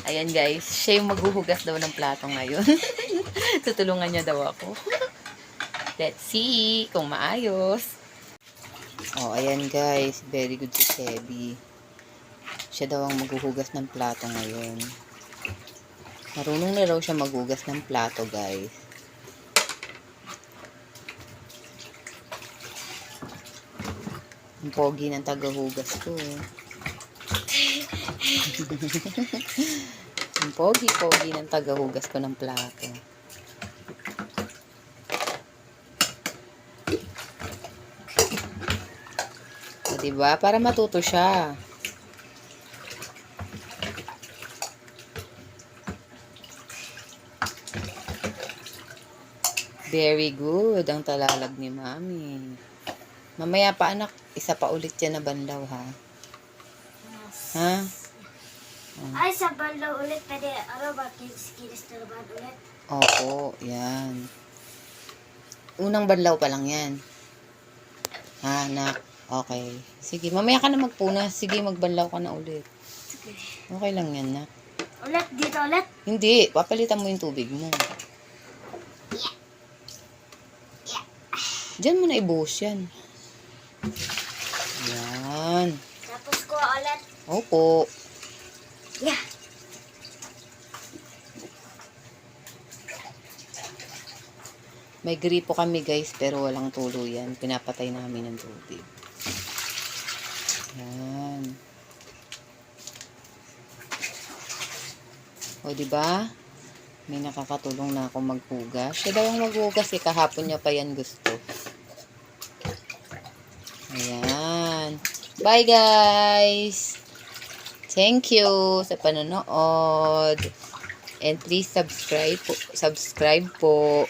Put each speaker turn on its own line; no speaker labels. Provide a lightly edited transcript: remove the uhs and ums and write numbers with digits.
Ayan guys, siya yung maghuhugas daw ng plato ngayon. Tutulungan niya daw ako. Let's see kung maayos. Oh, ayan guys, very good si Sebi. Siya daw ang maghuhugas ng plato ngayon. Marunong na raw siya maghugas ng plato, guys. Ang pogi ng tagahugas ko. Ang pogi-pogi ng tagahugas ko ng plato. O, diba? Para matuto siya. Very good ang talalag ni Mami. Mamaya pa anak, isa pa ulit yan na banlaw ha. Ha?
Ay, sa banlaw ulit. Pwede, ba? Kinis na naman ulit.
Opo, yan. Unang banlaw pa lang yan. Ha, anak? Okay. Sige, mamaya ka na magpuna. Sige, magbanlaw ka na ulit.
Sige.
Okay lang yan, nak.
Ulit? Dito ulit?
Hindi, papalitan mo yung tubig mo. Diyan mo na ibuhos yan. Yan.
Tapos ko ulit.
Opo.
Yeah.
May gripo kami guys, pero walang tulo yan. Pinapatay namin ng tubig. Yan. O, diba? May nakakatulong na ako maghugas. Siya daw ang maghugas eh. Kahapon niya pa yan gusto. Ayan. Bye guys! Thank you sa panonood. And please subscribe po.